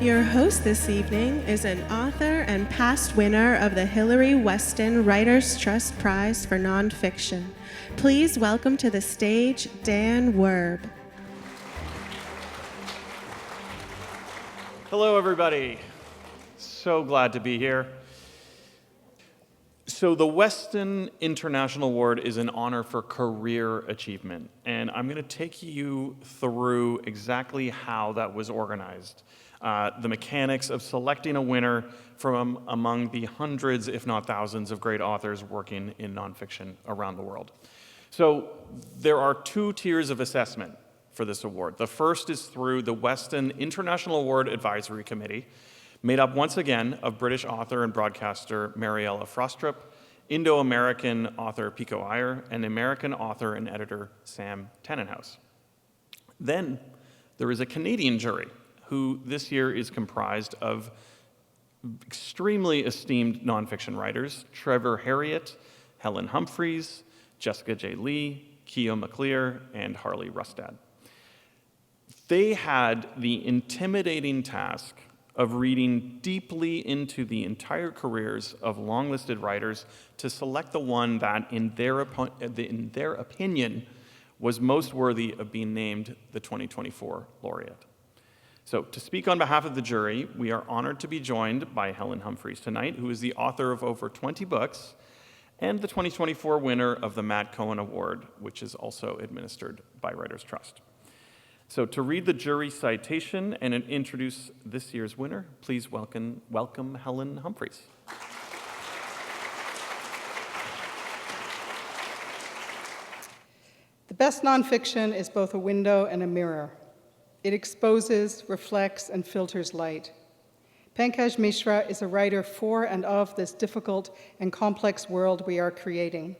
Your host this evening is an author and past winner of the Hillary Weston Writers' Trust Prize for Nonfiction. Please welcome to the stage Dan Werb. Hello, everybody. So glad to be here. So the Weston International Award is an honor for career achievement, and I'm going to take you through exactly how that was organized, the mechanics of selecting a winner from among the hundreds, if not thousands, of great authors working in nonfiction around the world. So there are two tiers of assessment for this award. The first is through the Weston International Award Advisory Committee, made up once again of British author and broadcaster Mariella Frostrup, Indo-American author Pico Iyer, and American author and editor Sam Tannenhouse. Then there is a Canadian jury, who this year is comprised of extremely esteemed nonfiction writers, Trevor Herriott, Helen Humphreys, Jessica J. Lee, Keo McClear, and Harley Rustad. They had the intimidating task of reading deeply into the entire careers of long-listed writers to select the one that, in their opinion, was most worthy of being named the 2024 laureate. So to speak on behalf of the jury, we are honored to be joined by Helen Humphreys tonight, who is the author of over 20 books and the 2024 winner of the Matt Cohen Award, which is also administered by Writers Trust. So to read the jury citation and introduce this year's winner, please welcome Helen Humphreys. The best nonfiction is both a window and a mirror. It exposes, reflects, and filters light. Pankaj Mishra is a writer for and of this difficult and complex world we are creating.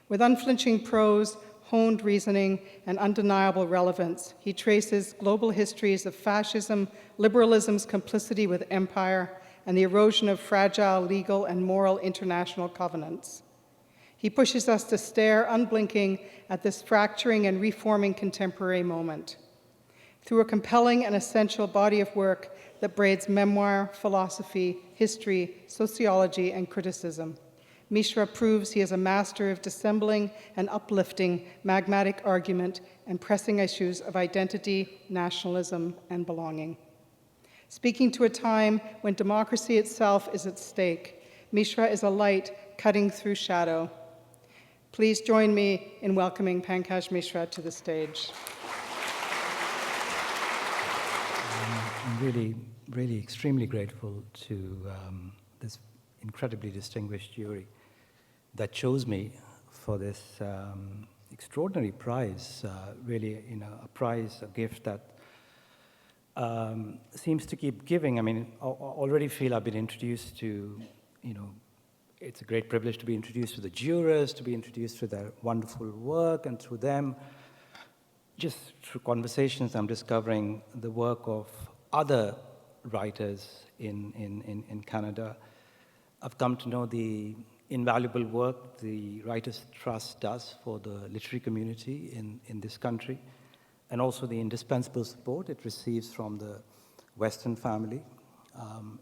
With unflinching prose, honed reasoning, and undeniable relevance, he traces global histories of fascism, liberalism's complicity with empire, and the erosion of fragile legal and moral international covenants. He pushes us to stare unblinking at this fracturing and reforming contemporary moment. Through a compelling and essential body of work that braids memoir, philosophy, history, sociology, and criticism, Mishra proves he is a master of dissembling and uplifting magmatic argument and pressing issues of identity, nationalism, and belonging. Speaking to a time when democracy itself is at stake, Mishra is a light cutting through shadow. Please join me in welcoming Pankaj Mishra to the stage. I'm really extremely grateful to this incredibly distinguished jury that chose me for this extraordinary prize, a prize, a gift that seems to keep giving. I mean, I already feel I've been introduced to, it's a great privilege to be introduced to the jurors, to be introduced to their wonderful work, and through them, just through conversations, I'm discovering the work of other writers in Canada. I've come to know the invaluable work the Writers Trust does for the literary community in this country, and also the indispensable support it receives from the Weston family.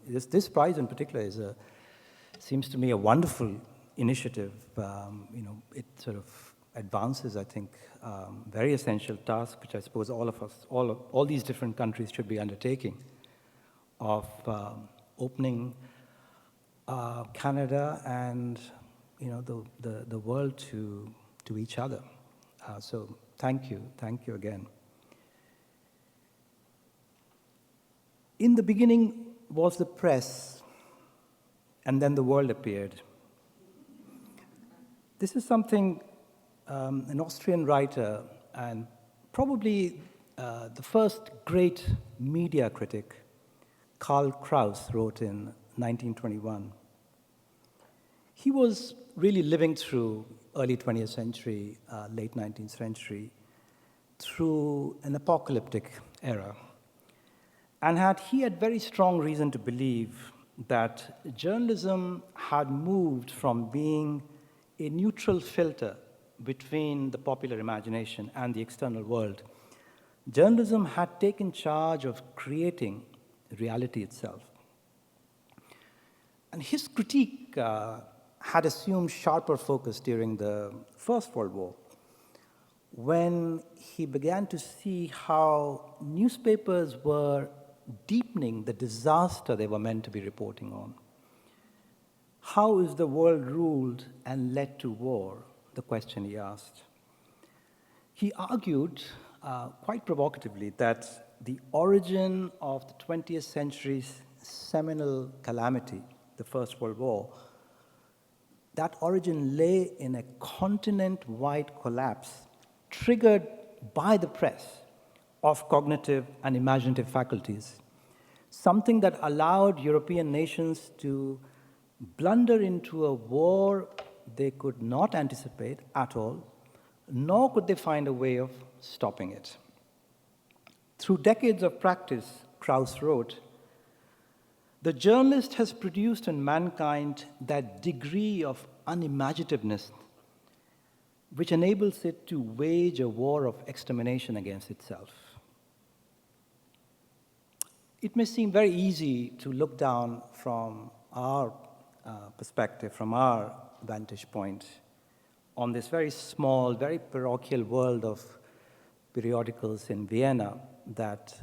This prize in particular seems to me a wonderful initiative. It sort of advances, I think, very essential task, which I suppose all of us, all these different countries should be undertaking, of opening Canada and the world to each other. So thank you again. In the beginning was the press, and then the world appeared. This is something an Austrian writer and probably the first great media critic, Karl Kraus, wrote in 1921. He was really living through early 20th century, late 19th century, through an apocalyptic era. And he had very strong reason to believe that journalism had moved from being a neutral filter between the popular imagination and the external world. Journalism had taken charge of creating reality itself. And his critique had assumed sharper focus during the First World War, when he began to see how newspapers were deepening the disaster they were meant to be reporting on. How is the world ruled and led to war? The question he asked. He argued, quite provocatively, that the origin of the 20th century's seminal calamity, the First World War, that origin lay in a continent-wide collapse triggered by the press of cognitive and imaginative faculties, something that allowed European nations to blunder into a war they could not anticipate at all, nor could they find a way of stopping it. Through decades of practice, Krauss wrote, the journalist has produced in mankind that degree of unimaginativeness which enables it to wage a war of extermination against itself. It may seem very easy to look down from our perspective, from our vantage point, on this very small, very parochial world of periodicals in Vienna that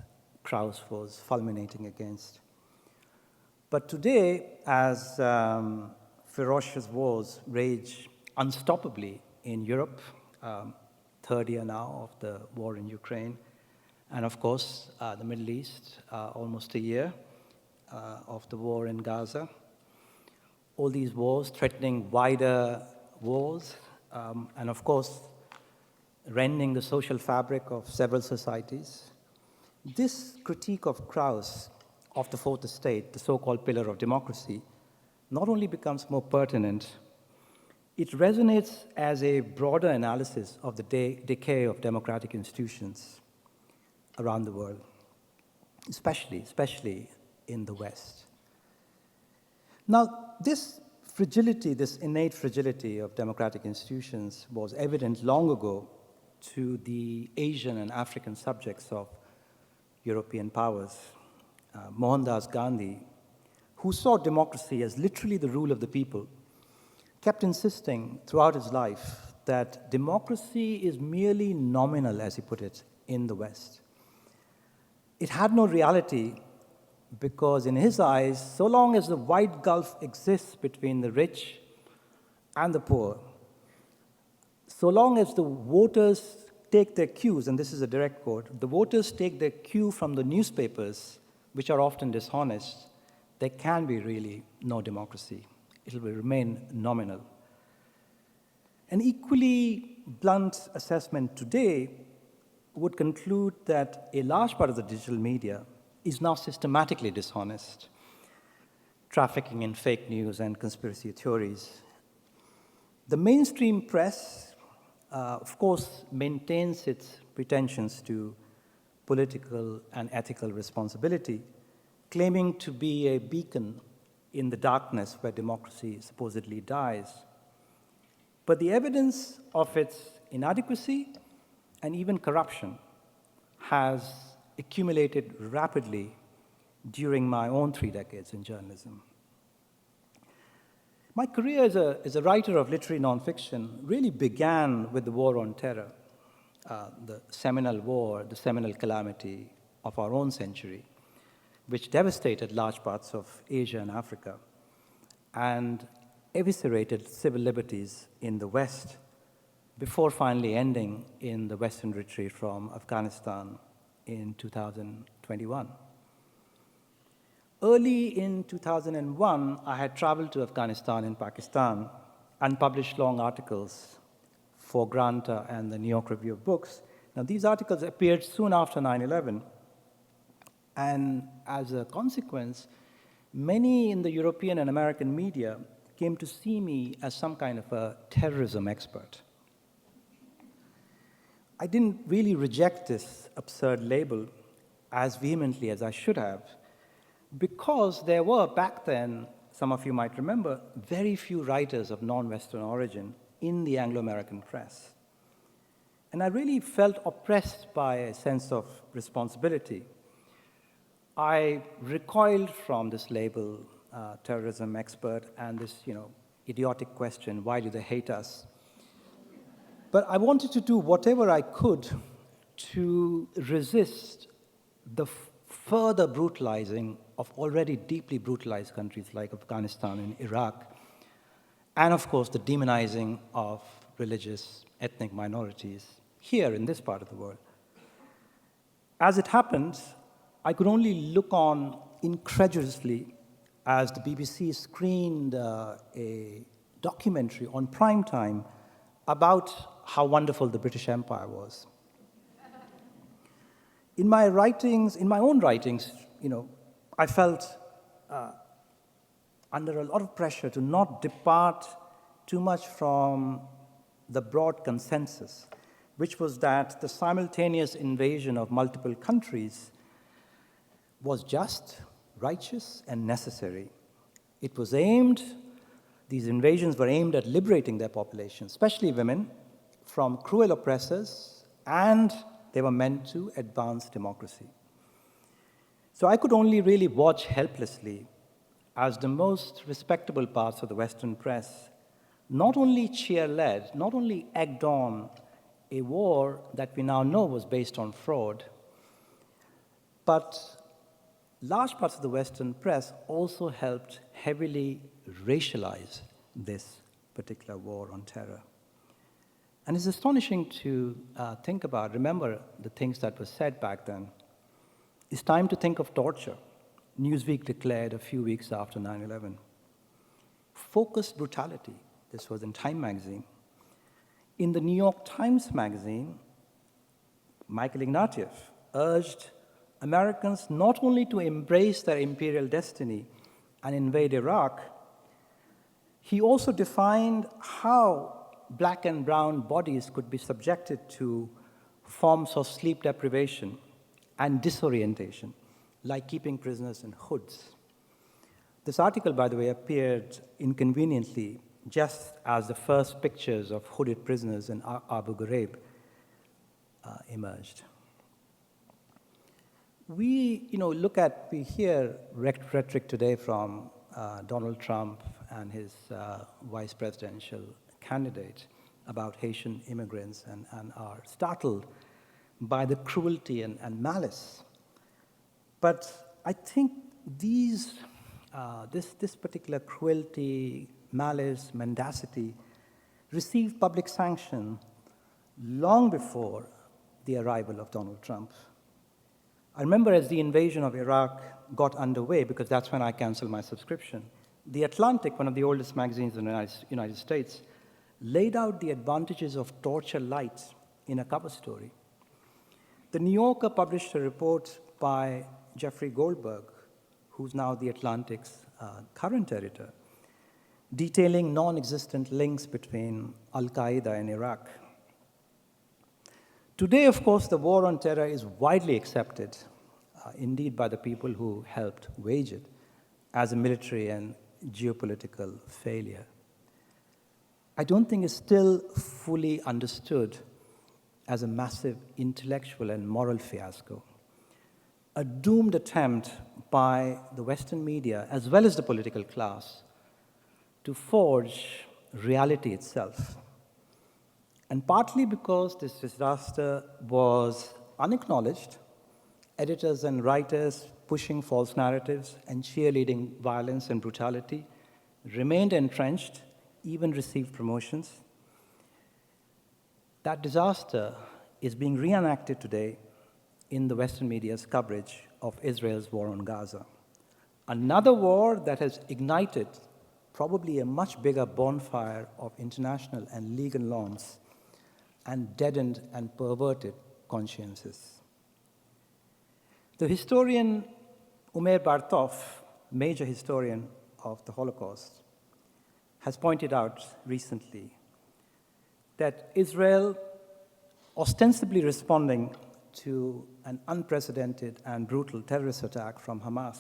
Krauss was fulminating against. But today, as ferocious wars rage unstoppably in Europe, third year now of the war in Ukraine, and of course, the Middle East, almost a year of the war in Gaza, all these wars threatening wider wars, and of course, rending the social fabric of several societies. This critique of Krauss of the Fourth Estate, the so-called pillar of democracy, not only becomes more pertinent, it resonates as a broader analysis of the decay of democratic institutions around the world, especially in the West. Now, this fragility, this innate fragility of democratic institutions was evident long ago to the Asian and African subjects of European powers. Mohandas Gandhi, who saw democracy as literally the rule of the people, kept insisting throughout his life that democracy is merely nominal, as he put it, in the West. It had no reality because in his eyes, so long as the wide gulf exists between the rich and the poor, so long as the voters take their cues, and this is a direct quote, the voters take their cue from the newspapers, which are often dishonest, there can be really no democracy. It will remain nominal. An equally blunt assessment today would conclude that a large part of the digital media is now systematically dishonest, trafficking in fake news and conspiracy theories. The mainstream press, of course, maintains its pretensions to political and ethical responsibility, claiming to be a beacon in the darkness where democracy supposedly dies. But the evidence of its inadequacy and even corruption has accumulated rapidly during my own 3 decades in journalism. My career as a writer of literary nonfiction really began with the War on Terror, the seminal war, the seminal calamity of our own century, which devastated large parts of Asia and Africa and eviscerated civil liberties in the West before finally ending in the Western retreat from Afghanistan in 2021. Early in 2001, I had traveled to Afghanistan and Pakistan and published long articles for Granta and the New York Review of Books. Now, these articles appeared soon after 9/11, and as a consequence, many in the European and American media came to see me as some kind of a terrorism expert. I didn't really reject this absurd label as vehemently as I should have, because there were back then, some of you might remember, very few writers of non-Western origin in the Anglo-American press. And I really felt oppressed by a sense of responsibility. I recoiled from this label, terrorism expert, and this, idiotic question, why do they hate us? But I wanted to do whatever I could to resist the further brutalizing of already deeply brutalized countries like Afghanistan and Iraq, and of course the demonizing of religious ethnic minorities here in this part of the world. As it happened, I could only look on incredulously as the BBC screened a documentary on prime time about how wonderful the British Empire was. In my own writings, I felt under a lot of pressure to not depart too much from the broad consensus, which was that the simultaneous invasion of multiple countries was just, righteous, and necessary. These invasions were aimed at liberating their population, especially women, from cruel oppressors, and they were meant to advance democracy. So I could only really watch helplessly as the most respectable parts of the Western press not only cheer-led, not only egged on a war that we now know was based on fraud, but large parts of the Western press also helped heavily racialize this particular war on terror. And it's astonishing to remember the things that were said back then. It's time to think of torture, Newsweek declared a few weeks after 9/11. Focused brutality, this was in Time magazine. In the New York Times magazine, Michael Ignatieff urged Americans not only to embrace their imperial destiny and invade Iraq, he also defined how black and brown bodies could be subjected to forms of sleep deprivation and disorientation, like keeping prisoners in hoods. This article, by the way, appeared inconveniently just as the first pictures of hooded prisoners in Abu Ghraib emerged. We hear rhetoric today from Donald Trump and his vice presidential candidate about Haitian immigrants and are startled by the cruelty and malice. But I think this particular cruelty, malice, mendacity received public sanction long before the arrival of Donald Trump. I remember as the invasion of Iraq got underway, because that's when I canceled my subscription, The Atlantic, one of the oldest magazines in the United States, laid out the advantages of torture light in a cover story. The New Yorker published a report by Jeffrey Goldberg, who's now The Atlantic's current editor, detailing non-existent links between Al-Qaeda and Iraq. Today, of course, the war on terror is widely accepted, indeed by the people who helped wage it, as a military and geopolitical failure. I don't think it's still fully understood as a massive intellectual and moral fiasco, a doomed attempt by the Western media, as well as the political class, to forge reality itself. And partly because this disaster was unacknowledged, editors and writers pushing false narratives and cheerleading violence and brutality remained entrenched, even received promotions. That disaster is being reenacted today in the Western media's coverage of Israel's war on Gaza. Another war that has ignited probably a much bigger bonfire of international and legal norms and deadened and perverted consciences. The historian Umer Bartov, major historian of the Holocaust, has pointed out recently that Israel, ostensibly responding to an unprecedented and brutal terrorist attack from Hamas,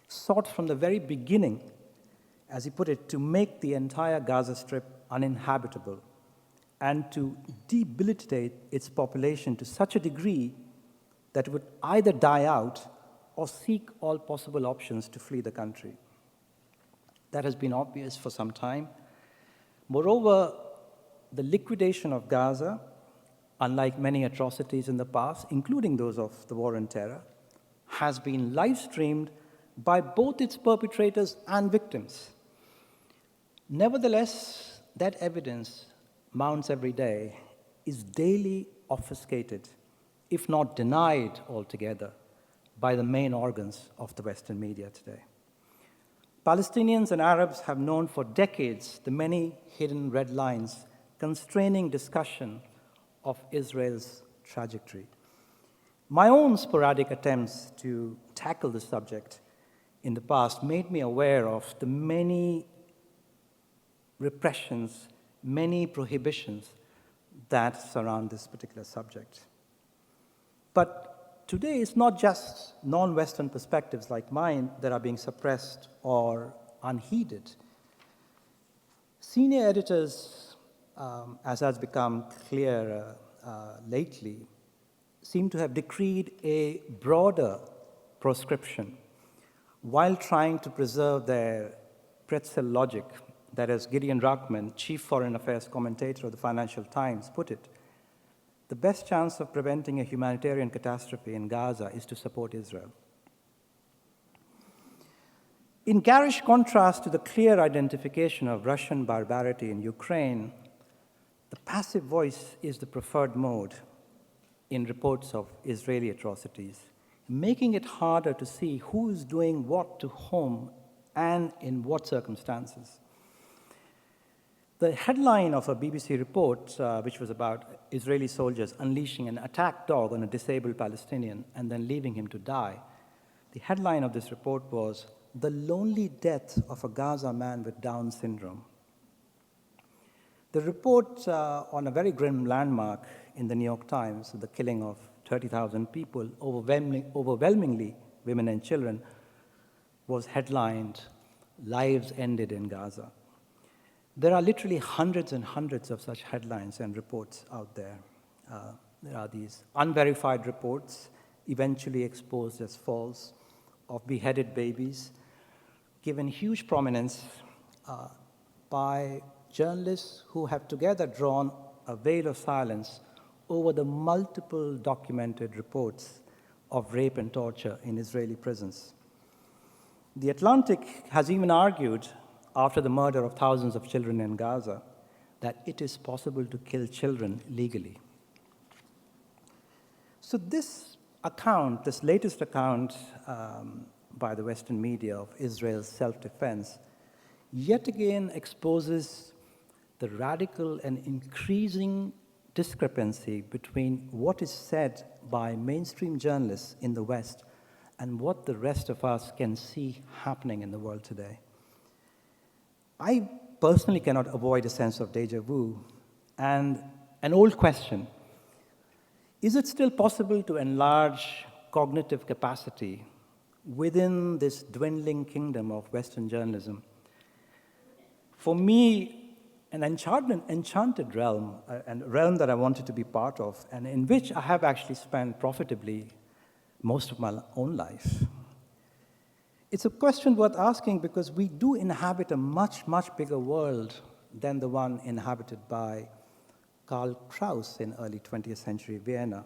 sought from the very beginning, as he put it, to make the entire Gaza Strip uninhabitable and to debilitate its population to such a degree that it would either die out or seek all possible options to flee the country. That has been obvious for some time. Moreover, the liquidation of Gaza, unlike many atrocities in the past, including those of the war on terror, has been live-streamed by both its perpetrators and victims. Nevertheless, that evidence mounts every day, is daily obfuscated, if not denied altogether, by the main organs of the Western media today. Palestinians and Arabs have known for decades the many hidden red lines constraining discussion of Israel's trajectory. My own sporadic attempts to tackle the subject in the past made me aware of the many repressions, many prohibitions that surround this particular subject. But today, it's not just non-Western perspectives like mine that are being suppressed or unheeded. Senior editors, as has become clear lately, seem to have decreed a broader proscription while trying to preserve their pretzel logic, that as Gideon Ruckman, chief foreign affairs commentator of the Financial Times, put it, the best chance of preventing a humanitarian catastrophe in Gaza is to support Israel. In garish contrast to the clear identification of Russian barbarity in Ukraine, the passive voice is the preferred mode in reports of Israeli atrocities, making it harder to see who is doing what to whom and in what circumstances. The headline of a BBC report, which was about Israeli soldiers unleashing an attack dog on a disabled Palestinian and then leaving him to die, the headline of this report was, "The Lonely Death of a Gaza Man with Down Syndrome." The report on a very grim landmark in the New York Times, the killing of 30,000 people, overwhelmingly women and children, was headlined, "Lives Ended in Gaza." There are literally hundreds and hundreds of such headlines and reports out there. There are these unverified reports, eventually exposed as false, of beheaded babies, given huge prominence by journalists who have together drawn a veil of silence over the multiple documented reports of rape and torture in Israeli prisons. The Atlantic has even argued, after the murder of thousands of children in Gaza, that it is possible to kill children legally. So this account, this latest account by the Western media of Israel's self-defense, yet again exposes the radical and increasing discrepancy between what is said by mainstream journalists in the West and what the rest of us can see happening in the world today. I personally cannot avoid a sense of déjà vu and an old question. Is it still possible to enlarge cognitive capacity within this dwindling kingdom of Western journalism? For me, an enchanted realm, a realm that I wanted to be part of, and in which I have actually spent profitably most of my own life. It's a question worth asking because we do inhabit a much, much bigger world than the one inhabited by Karl Kraus in early 20th century Vienna,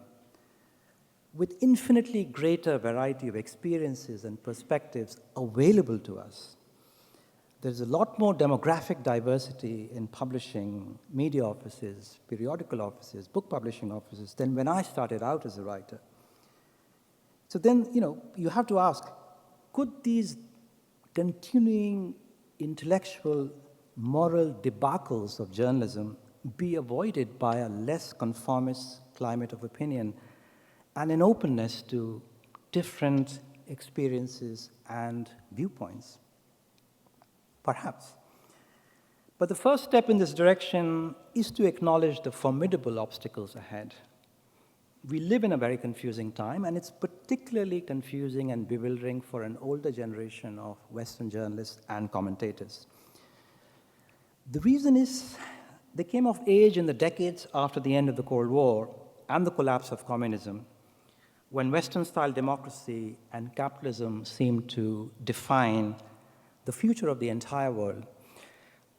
with infinitely greater variety of experiences and perspectives available to us. There's a lot more demographic diversity in publishing, media offices, periodical offices, book publishing offices than when I started out as a writer. So then, you have to ask, could these continuing intellectual, moral debacles of journalism be avoided by a less conformist climate of opinion and an openness to different experiences and viewpoints? Perhaps. But the first step in this direction is to acknowledge the formidable obstacles ahead. We live in a very confusing time, and it's particularly confusing and bewildering for an older generation of Western journalists and commentators. The reason is they came of age in the decades after the end of the Cold War and the collapse of communism, when Western-style democracy and capitalism seemed to define the future of the entire world.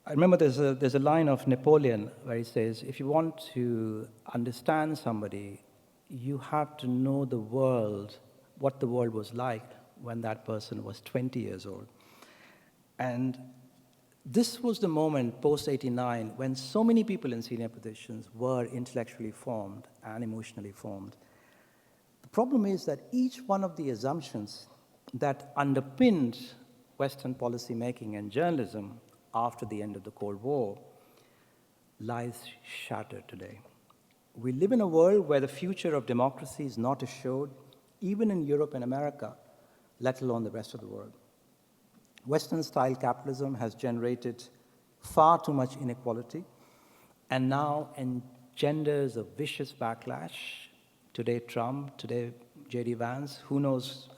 I remember there's a line of Napoleon where he says, if you want to understand somebody, you have to know the world, what the world was like when that person was 20 years old. And this was the moment, post-89, when so many people in senior positions were intellectually formed and emotionally formed. The problem is that each one of the assumptions that underpinned Western policymaking and journalism after the end of the Cold War lies shattered today. We live in a world where the future of democracy is not assured, even in Europe and America, let alone the rest of the world. Western-style capitalism has generated far too much inequality and now engenders a vicious backlash. Today, Trump, today, J.D. Vance, who knows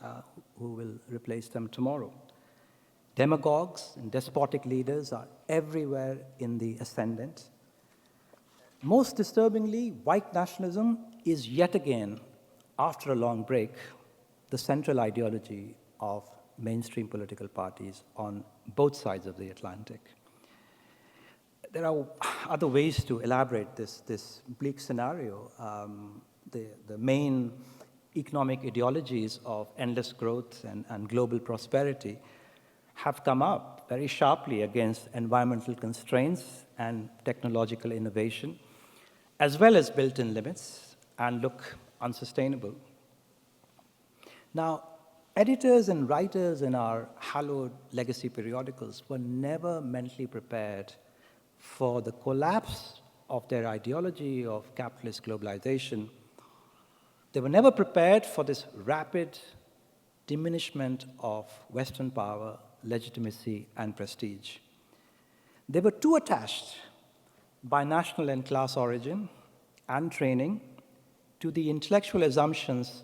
who will replace them tomorrow. Demagogues and despotic leaders are everywhere in the ascendant. Most disturbingly, white nationalism is yet again, after a long break, the central ideology of mainstream political parties on both sides of the Atlantic. There are other ways to elaborate this bleak scenario. The main economic ideologies of endless growth and global prosperity have come up very sharply against environmental constraints and technological innovation, as well as built-in limits, and look unsustainable. Now, editors and writers in our hallowed legacy periodicals were never mentally prepared for the collapse of their ideology of capitalist globalization. They were never prepared for this rapid diminishment of Western power, legitimacy, and prestige. They were too attached by national and class origin and training to the intellectual assumptions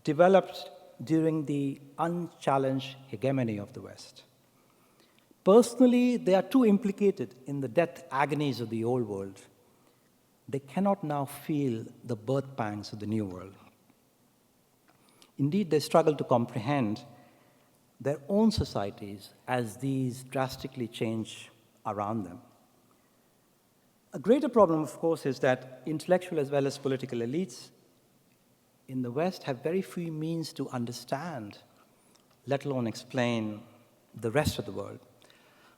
developed during the unchallenged hegemony of the West. Personally, they are too implicated in the death agonies of the old world. They cannot now feel the birth pangs of the new world. Indeed, they struggle to comprehend their own societies as these drastically change around them. A greater problem, of course, is that intellectual as well as political elites in the West have very few means to understand, let alone explain, the rest of the world.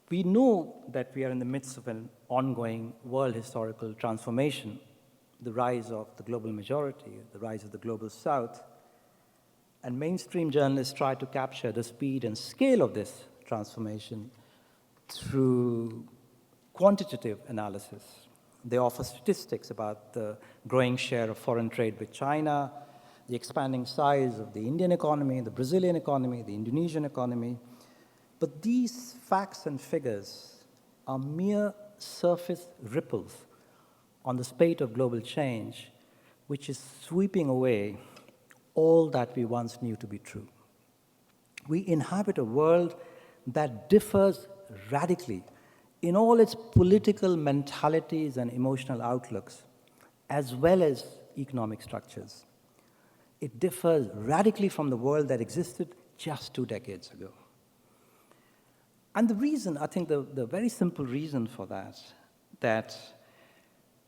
We know that we are in the midst of an ongoing world historical transformation, the rise of the global majority, the rise of the global South, and mainstream journalists try to capture the speed and scale of this transformation through quantitative analysis. They offer statistics about the growing share of foreign trade with China, the expanding size of the Indian economy, the Brazilian economy, the Indonesian economy. But these facts and figures are mere surface ripples on the spate of global change, which is sweeping away all that we once knew to be true. We inhabit a world that differs radically in all its political mentalities and emotional outlooks, as well as economic structures. It differs radically from the world that existed just 2 decades ago. And the reason, I think the very simple reason for that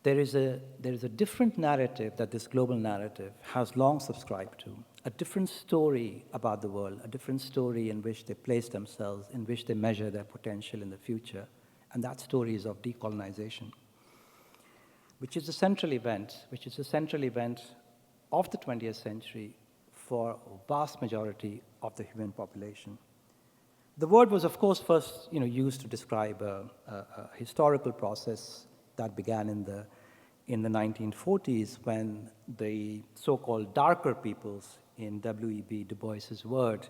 there is a different narrative that this global narrative has long subscribed to, a different story about the world, a different story in which they place themselves, in which they measure their potential in the future, and that story is of decolonization, which is the central event of the 20th century for a vast majority of the human population. The word was, of course, first used to describe a historical process that began in the 1940s when the so-called darker peoples, in W.E.B. Du Bois's word,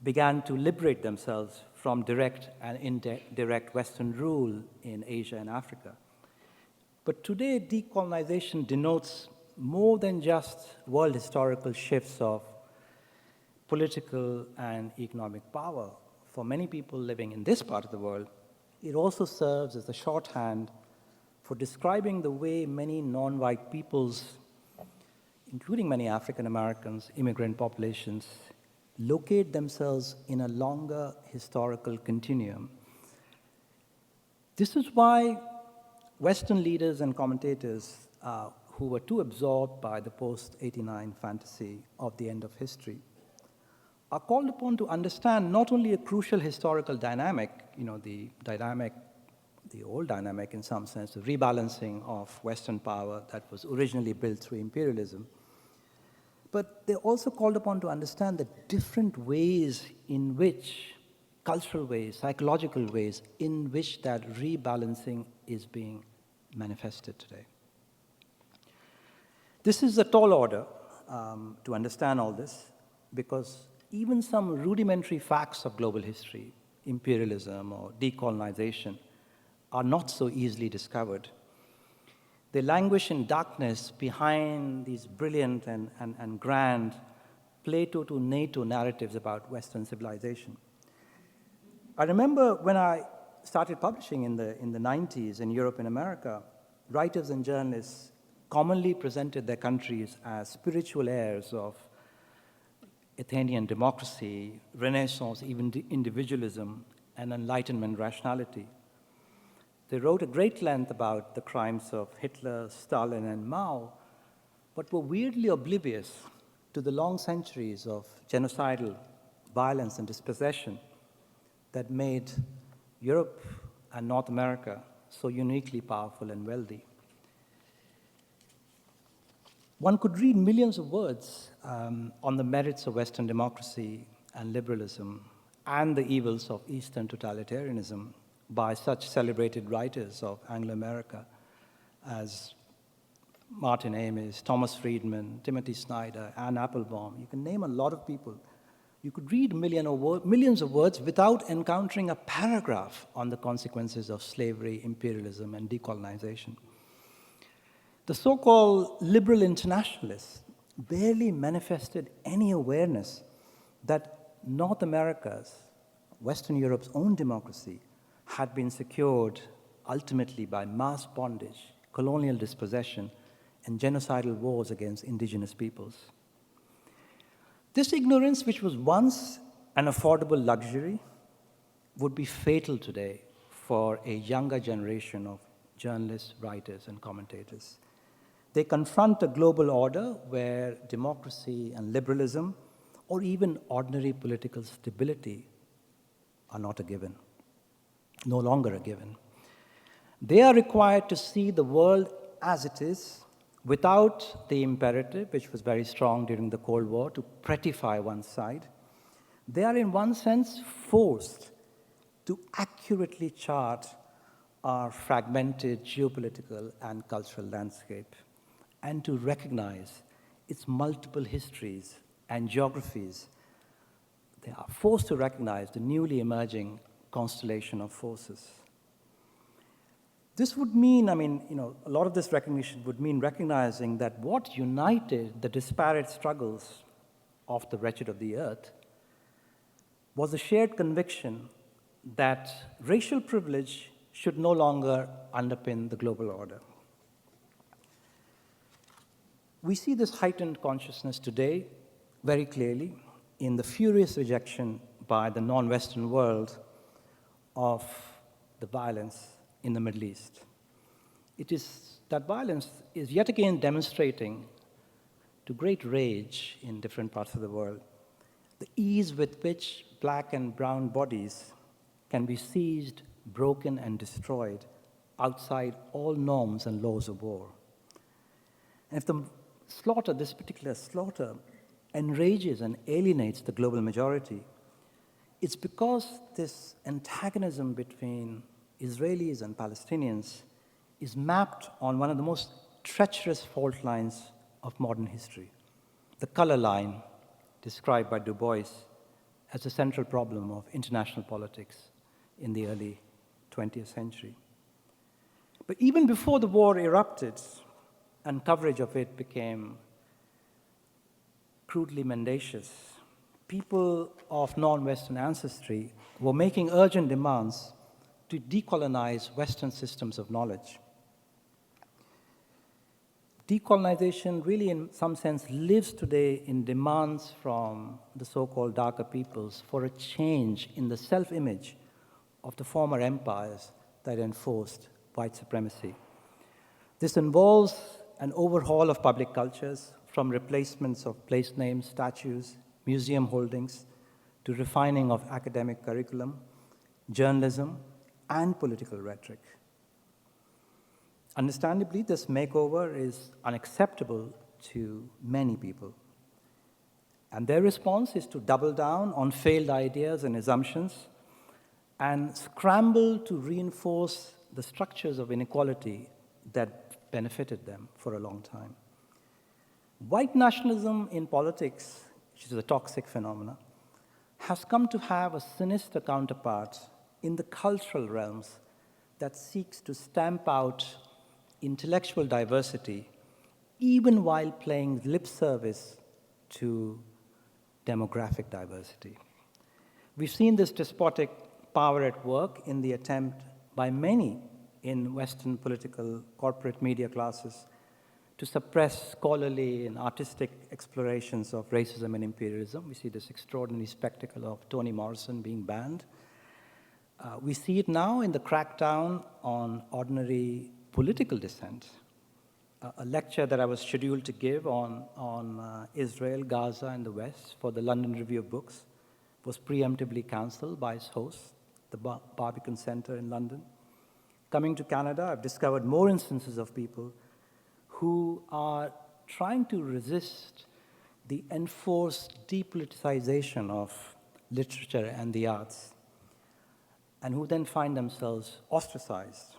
began to liberate themselves from direct and indirect Western rule in Asia and Africa. But today, decolonization denotes more than just world historical shifts of political and economic power. For many people living in this part of the world, it also serves as a shorthand for describing the way many non-white peoples including many African Americans, immigrant populations, locate themselves in a longer historical continuum. This is why Western leaders and commentators who were too absorbed by the post-89 fantasy of the end of history are called upon to understand not only a crucial historical dynamic, the old dynamic in some sense, the rebalancing of Western power that was originally built through imperialism, but they're also called upon to understand the different ways in which, cultural ways, psychological ways, in which that rebalancing is being manifested today. This is a tall order to understand all this, because even some rudimentary facts of global history, imperialism or decolonization, are not so easily discovered. They languish in darkness behind these brilliant and grand Plato to NATO narratives about Western civilization. I remember when I started publishing in the 90s in Europe and America, writers and journalists commonly presented their countries as spiritual heirs of Athenian democracy, Renaissance individualism, and Enlightenment rationality. They wrote at great length about the crimes of Hitler, Stalin, and Mao, but were weirdly oblivious to the long centuries of genocidal violence and dispossession that made Europe and North America so uniquely powerful and wealthy. One could read millions of words on the merits of Western democracy and liberalism and the evils of Eastern totalitarianism by such celebrated writers of Anglo-America as Martin Amis, Thomas Friedman, Timothy Snyder, Anne Applebaum. You can name a lot of people. You could read millions of words without encountering a paragraph on the consequences of slavery, imperialism, and decolonization. The so-called liberal internationalists barely manifested any awareness that North America's, Western Europe's own democracy had been secured ultimately by mass bondage, colonial dispossession, and genocidal wars against indigenous peoples. This ignorance, which was once an affordable luxury, would be fatal today for a younger generation of journalists, writers, and commentators. They confront a global order where democracy and liberalism, or even ordinary political stability, are not a given, no longer a given. They are required to see the world as it is, without the imperative, which was very strong during the Cold War, to prettify one side. They are, in one sense, forced to accurately chart our fragmented geopolitical and cultural landscape, and to recognize its multiple histories and geographies. They are forced to recognize the newly emerging constellation of forces. This would mean, a lot of this recognition would mean recognizing that what united the disparate struggles of the wretched of the earth was a shared conviction that racial privilege should no longer underpin the global order. We see this heightened consciousness today very clearly in the furious rejection by the non-Western world of the violence in the Middle East. That violence is yet again demonstrating, to great rage in different parts of the world, the ease with which black and brown bodies can be seized, broken, and destroyed outside all norms and laws of war. And if this particular slaughter, enrages and alienates the global majority, it's because this antagonism between Israelis and Palestinians is mapped on one of the most treacherous fault lines of modern history, the color line described by Du Bois as a central problem of international politics in the early 20th century. But even before the war erupted and coverage of it became crudely mendacious, people of non-Western ancestry were making urgent demands to decolonize Western systems of knowledge. Decolonization really, in some sense, lives today in demands from the so-called darker peoples for a change in the self-image of the former empires that enforced white supremacy. This involves an overhaul of public cultures, from replacements of place names, statues, museum holdings, to refining of academic curriculum, journalism, and political rhetoric. Understandably, this makeover is unacceptable to many people. And their response is to double down on failed ideas and assumptions and scramble to reinforce the structures of inequality that benefited them for a long time. White nationalism in politics, which is a toxic phenomenon, has come to have a sinister counterpart in the cultural realms that seeks to stamp out intellectual diversity, even while paying lip service to demographic diversity. We've seen this despotic power at work in the attempt by many in Western political corporate media classes to suppress scholarly and artistic explorations of racism and imperialism. We see this extraordinary spectacle of Toni Morrison being banned. We see it now in the crackdown on ordinary political dissent. A lecture that I was scheduled to give on Israel, Gaza, and the West for the London Review of Books was preemptively cancelled by its host, the Barbican Centre in London. Coming to Canada, I've discovered more instances of people who are trying to resist the enforced depoliticization of literature and the arts, and who then find themselves ostracized.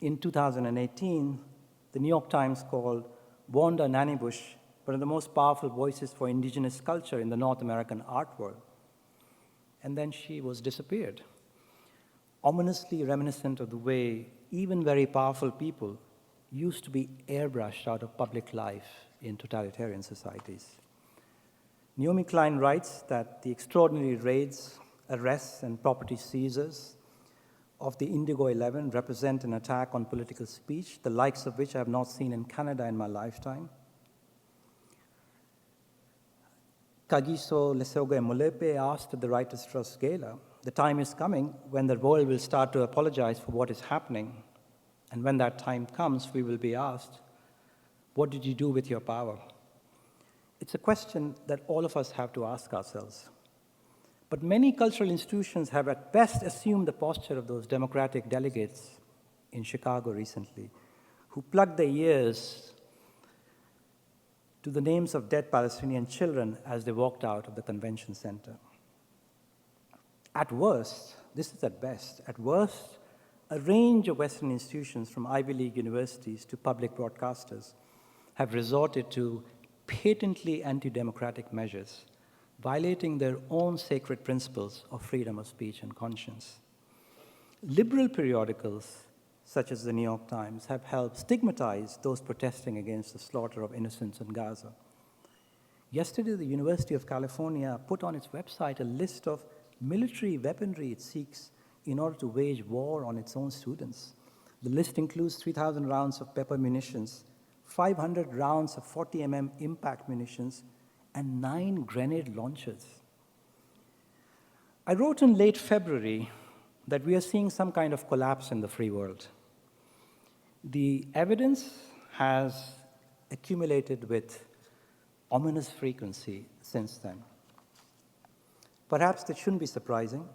In 2018, the New York Times called Wanda Nannybush one of the most powerful voices for indigenous culture in the North American art world. And then she was disappeared, ominously reminiscent of the way even very powerful people used to be airbrushed out of public life in totalitarian societies. Naomi Klein writes that the extraordinary raids, arrests, and property seizures of the Indigo 11 represent an attack on political speech, the likes of which I have not seen in Canada in my lifetime. Kagiso Lesogo Molepe asked at the Writers' Trust Gala, the time is coming when the world will start to apologize for what is happening. And when that time comes, we will be asked, what did you do with your power? It's a question that all of us have to ask ourselves. But many cultural institutions have at best assumed the posture of those Democratic delegates in Chicago recently, who plugged their ears to the names of dead Palestinian children as they walked out of the convention center. At worst, this is at best, at worst, a range of Western institutions from Ivy League universities to public broadcasters have resorted to patently anti-democratic measures, violating their own sacred principles of freedom of speech and conscience. Liberal periodicals, such as the New York Times, have helped stigmatize those protesting against the slaughter of innocents in Gaza. Yesterday, the University of California put on its website a list of military weaponry it seeks in order to wage war on its own students. The list includes 3,000 rounds of pepper munitions, 500 rounds of 40 mm impact munitions, and 9 grenade launchers. I wrote in late February that we are seeing some kind of collapse in the free world. The evidence has accumulated with ominous frequency since then. Perhaps that shouldn't be surprising.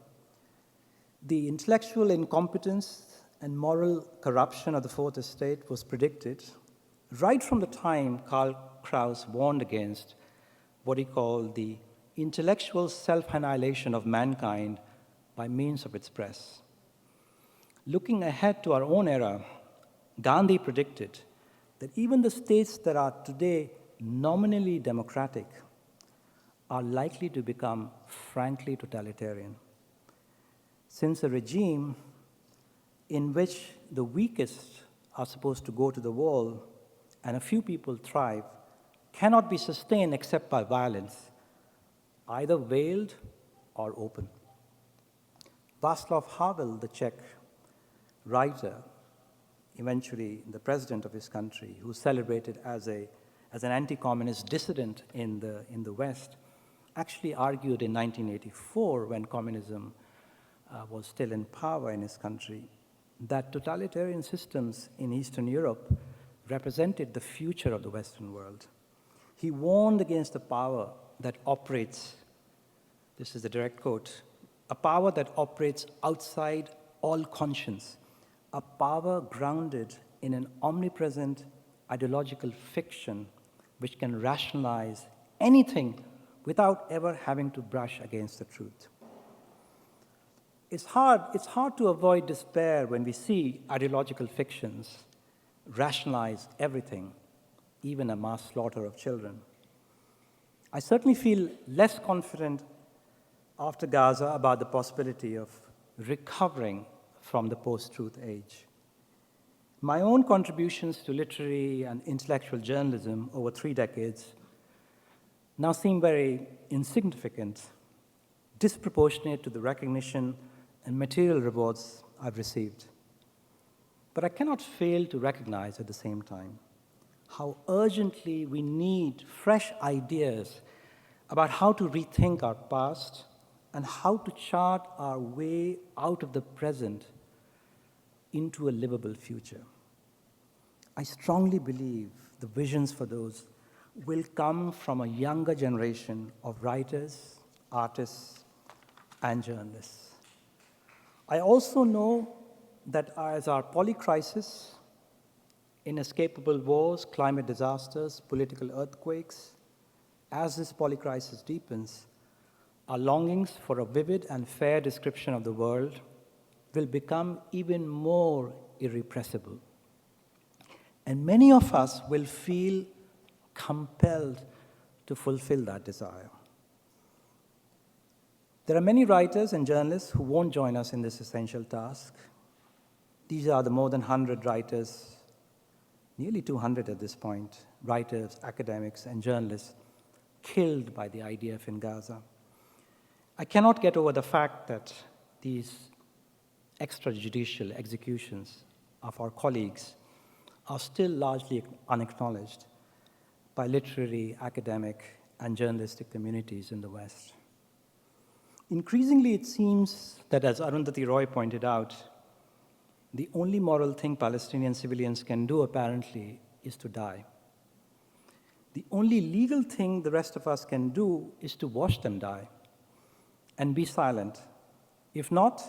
The intellectual incompetence and moral corruption of the Fourth Estate was predicted right from the time Karl Kraus warned against what he called the intellectual self-annihilation of mankind by means of its press. Looking ahead to our own era, Gandhi predicted that even the states that are today nominally democratic are likely to become frankly totalitarian. Since a regime in which the weakest are supposed to go to the wall and a few people thrive cannot be sustained except by violence, either veiled or open. Václav Havel, the Czech writer, eventually the president of his country, who's celebrated as an anti-communist dissident in the West, actually argued in 1984, when communism was still in power in his country, that totalitarian systems in Eastern Europe represented the future of the Western world. He warned against a power that operates, this is the direct quote, a power that operates outside all conscience, a power grounded in an omnipresent ideological fiction which can rationalize anything without ever having to brush against the truth. It's hard to avoid despair when we see ideological fictions rationalize everything, even a mass slaughter of children. I certainly feel less confident after Gaza about the possibility of recovering from the post-truth age. My own contributions to literary and intellectual journalism over 3 decades now seem very insignificant, disproportionate to the recognition and material rewards I've received. But I cannot fail to recognize at the same time how urgently we need fresh ideas about how to rethink our past and how to chart our way out of the present into a livable future. I strongly believe the visions for those will come from a younger generation of writers, artists, and journalists. I also know that as our polycrisis, inescapable wars, climate disasters, political earthquakes, as this polycrisis deepens, our longings for a vivid and fair description of the world will become even more irrepressible. And many of us will feel compelled to fulfill that desire. There are many writers and journalists who won't join us in this essential task. These are the more than 100 writers, nearly 200 at this point, writers, academics, and journalists killed by the IDF in Gaza. I cannot get over the fact that these extrajudicial executions of our colleagues are still largely unacknowledged by literary, academic, and journalistic communities in the West. Increasingly, it seems that, as Arundhati Roy pointed out, the only moral thing Palestinian civilians can do, apparently, is to die. The only legal thing the rest of us can do is to watch them die and be silent. If not,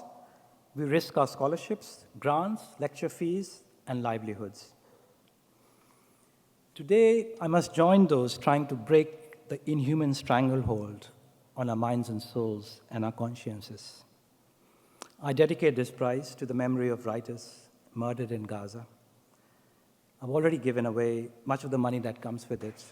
we risk our scholarships, grants, lecture fees, and livelihoods. Today, I must join those trying to break the inhuman stranglehold on our minds and souls and our consciences. I dedicate this prize to the memory of writers murdered in Gaza. I've already given away much of the money that comes with it.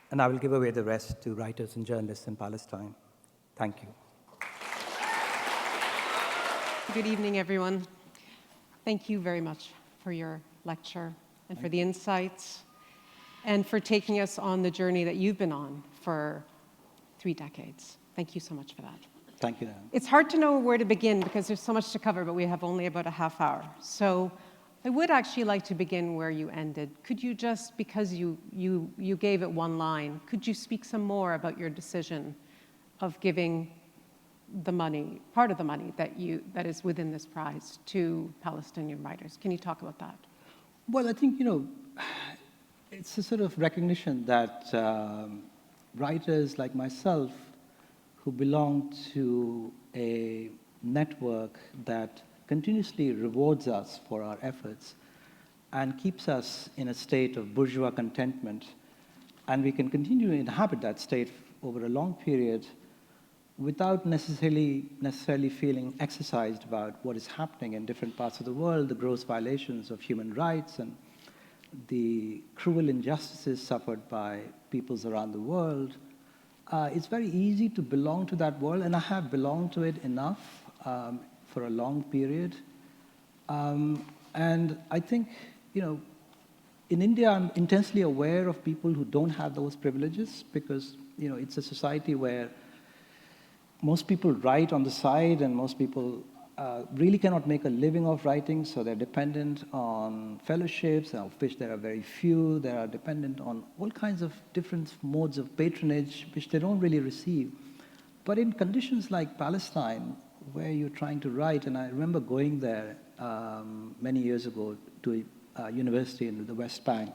And I will give away the rest to writers and journalists in Palestine. Thank you. Good evening, everyone. Thank you very much for your lecture and for the insights and for taking us on the journey that you've been on for 3 decades. Thank you so much for that. Thank you, Dan. It's hard to know where to begin because there's so much to cover, but we have only about a half hour. So I would actually like to begin where you ended. Could you just, because you gave it one line, could you speak some more about your decision of giving the money, part of the money that is within this prize to Palestinian writers? Can you talk about that? Well, I think, it's a sort of recognition that writers like myself who belong to a network that continuously rewards us for our efforts and keeps us in a state of bourgeois contentment, and we can continue to inhabit that state over a long period without necessarily feeling exercised about what is happening in different parts of the world, the gross violations of human rights and the cruel injustices suffered by peoples around the world. It's very easy to belong to that world, and I have belonged to it enough for a long period. And I think, in India, I'm intensely aware of people who don't have those privileges because, it's a society where most people write on the side and most people really cannot make a living off writing, so they're dependent on fellowships, of which there are very few. They are dependent on all kinds of different modes of patronage, which they don't really receive. But in conditions like Palestine, where you're trying to write, and I remember going there many years ago to a university in the West Bank,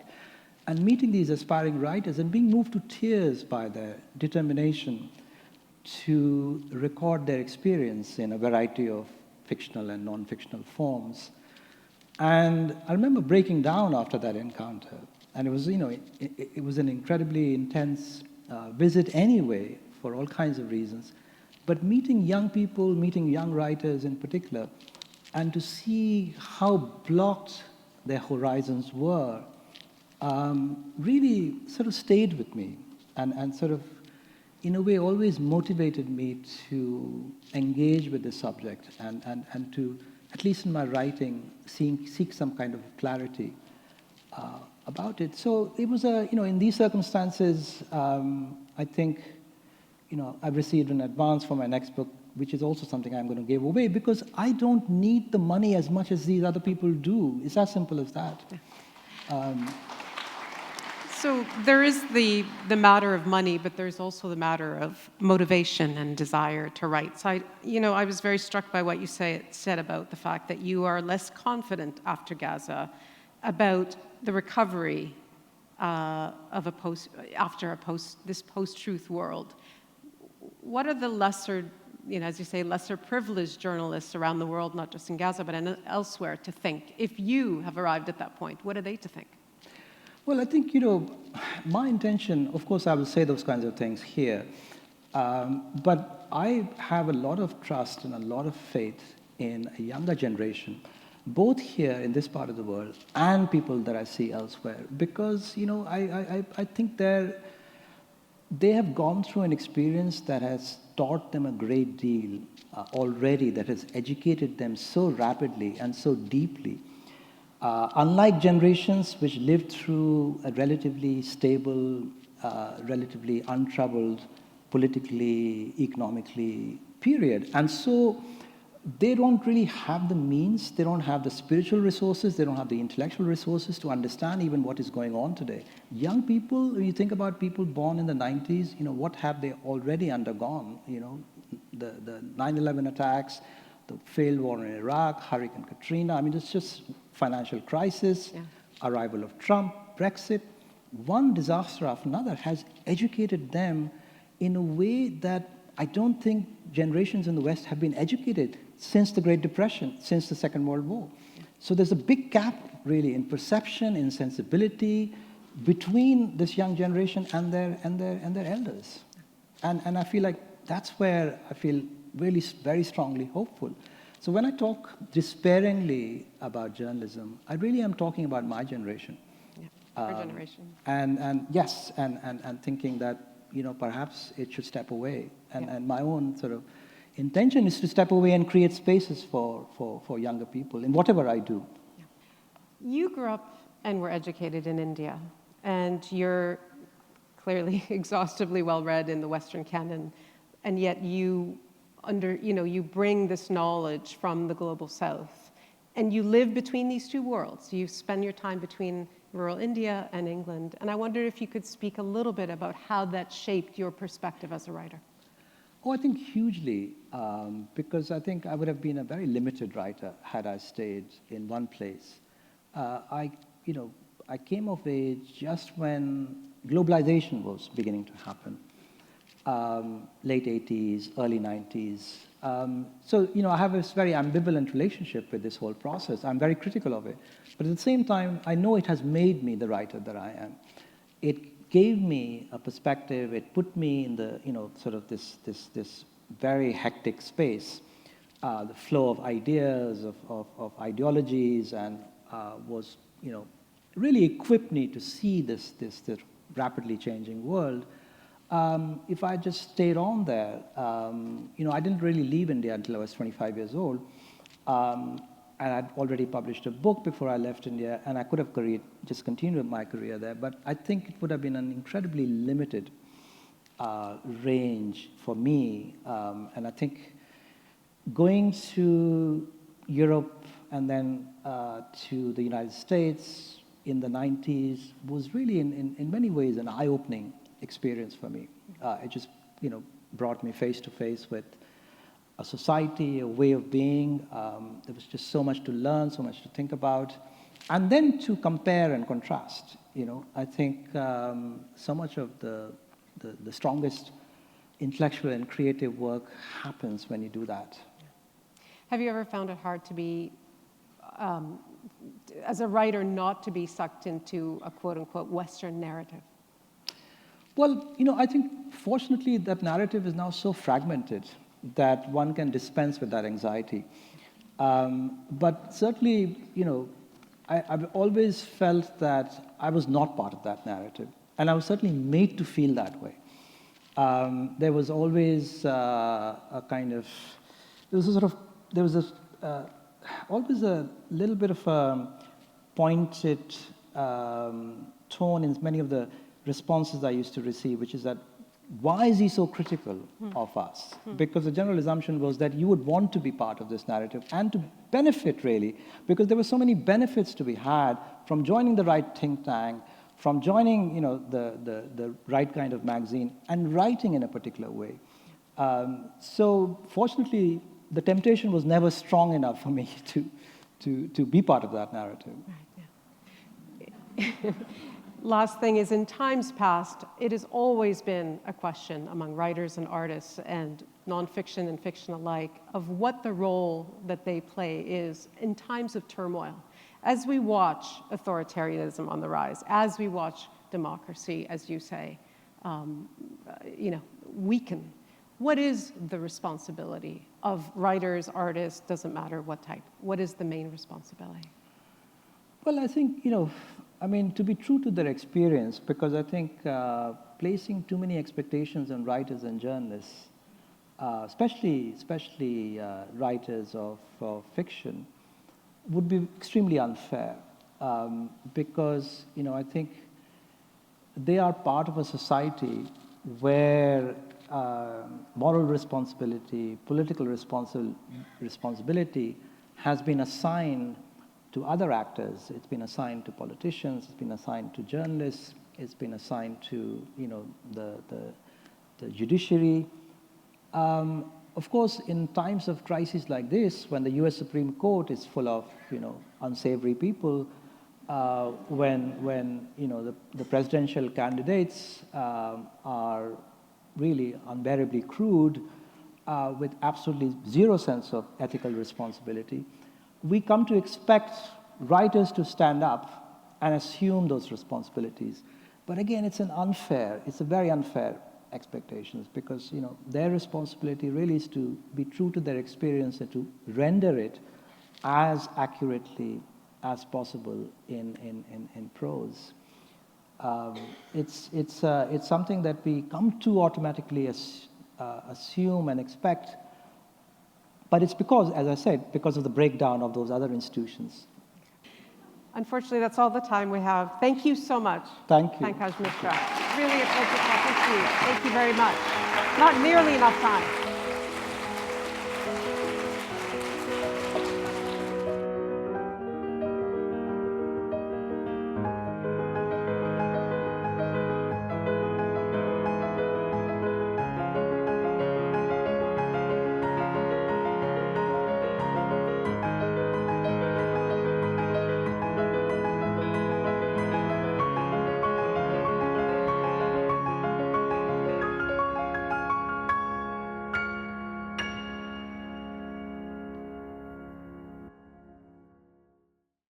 and meeting these aspiring writers and being moved to tears by their determination to record their experience in a variety of fictional and non-fictional forms. And I remember breaking down after that encounter. And it was, it was an incredibly intense visit anyway, for all kinds of reasons. But meeting young people, meeting young writers in particular, and to see how blocked their horizons were, really sort of stayed with me and sort of, in a way, always motivated me to engage with the subject and to, at least in my writing, seek some kind of clarity about it. So it was in these circumstances, I think, I've received an advance for my next book, which is also something I'm going to give away because I don't need the money as much as these other people do. It's as simple as that. So there is the matter of money, but there's also the matter of motivation and desire to write. So I was very struck by what you said about the fact that you are less confident after Gaza about the recovery of this post-truth world. What are the lesser, as you say, lesser privileged journalists around the world, not just in Gaza but elsewhere, to think? If you have arrived at that point, what are they to think? Well, I think, my intention, of course, I will say those kinds of things here, but I have a lot of trust and a lot of faith in a younger generation, both here in this part of the world and people that I see elsewhere, because, I think they have gone through an experience that has taught them a great deal already, that has educated them so rapidly and so deeply. Unlike generations which lived through a relatively stable, relatively untroubled, politically, economically period. And so they don't really have the means, they don't have the spiritual resources, they don't have the intellectual resources to understand even what is going on today. Young people, when you think about people born in the 90s, what have they already undergone? The 9/11 attacks, the failed war in Iraq, Hurricane Katrina. I mean, it's just financial crisis, arrival of Trump, Brexit. One disaster after another has educated them in a way that I don't think generations in the West have been educated since the Great Depression, since the Second World War. So there's a big gap, really, in perception, in sensibility, between this young generation and their elders. And I feel like that's where I feel really very strongly hopeful. So when I talk despairingly about journalism, I really am talking about my generation. Our generation. And yes, and thinking that, perhaps it should step away. And my own sort of intention is to step away and create spaces for younger people in whatever I do. Yeah. You grew up and were educated in India, and you're clearly exhaustively well-read in the Western canon, and yet you bring this knowledge from the global South, and you live between these two worlds. You spend your time between rural India and England, and I wonder if you could speak a little bit about how that shaped your perspective as a writer. Oh, I think hugely, because I think I would have been a very limited writer had I stayed in one place. I came of age just when globalization was beginning to happen. Late 80s, early 90s. So, I have this very ambivalent relationship with this whole process. I'm very critical of it. But at the same time, I know it has made me the writer that I am. It gave me a perspective. It put me in the, sort of this very hectic space, the flow of ideas, of ideologies, and was, really equipped me to see this rapidly changing world. If I just stayed on there, I didn't really leave India until I was 25 years old. and I'd already published a book before I left India, and I could have just continued my career there. But I think it would have been an incredibly limited range for me. And I think going to Europe and then to the United States in the 90s was really, in many ways, an eye-opening experience for me. It just, brought me face to face with a society, a way of being. There was just so much to learn, so much to think about. And then to compare and contrast, I think so much of the strongest intellectual and creative work happens when you do that. Have you ever found it hard to be, as a writer, not to be sucked into a quote-unquote Western narrative? Well, I think fortunately that narrative is now so fragmented that one can dispense with that anxiety. But certainly, I've always felt that I was not part of that narrative, and I was certainly made to feel that way. There was always always a little bit of a pointed tone in many of the responses I used to receive, which is that, why is he so critical of us? Because the general assumption was that you would want to be part of this narrative and to benefit, really, because there were so many benefits to be had from joining the right think tank, from joining the right kind of magazine and writing in a particular way. So fortunately, the temptation was never strong enough for me to be part of that narrative. Right, yeah. Last thing is, in times past, it has always been a question among writers and artists and nonfiction and fiction alike of what the role that they play is in times of turmoil. As we watch authoritarianism on the rise, as we watch democracy, as you say, weaken, what is the responsibility of writers, artists, doesn't matter what type? What is the main responsibility? Well, I think, to be true to their experience, because I think placing too many expectations on writers and journalists, especially writers of fiction, would be extremely unfair. Because, I think they are part of a society where moral responsibility, political responsibility has been assigned to other actors. It's been assigned to politicians, it's been assigned to journalists, it's been assigned to the judiciary. Of course, in times of crisis like this, when the US Supreme Court is full of unsavory people, when the presidential candidates are really unbearably crude, with absolutely zero sense of ethical responsibility, we come to expect writers to stand up and assume those responsibilities. But again, it's a very unfair expectations, because their responsibility really is to be true to their experience and to render it as accurately as possible in prose. It's something that we come to automatically assume and expect. But it's because, as I said, because of the breakdown of those other institutions. Unfortunately, that's all the time we have. Thank you so much. Thank you. Pankaj Mishra. Really a pleasure talking to you. Thank you very much. Not nearly enough time.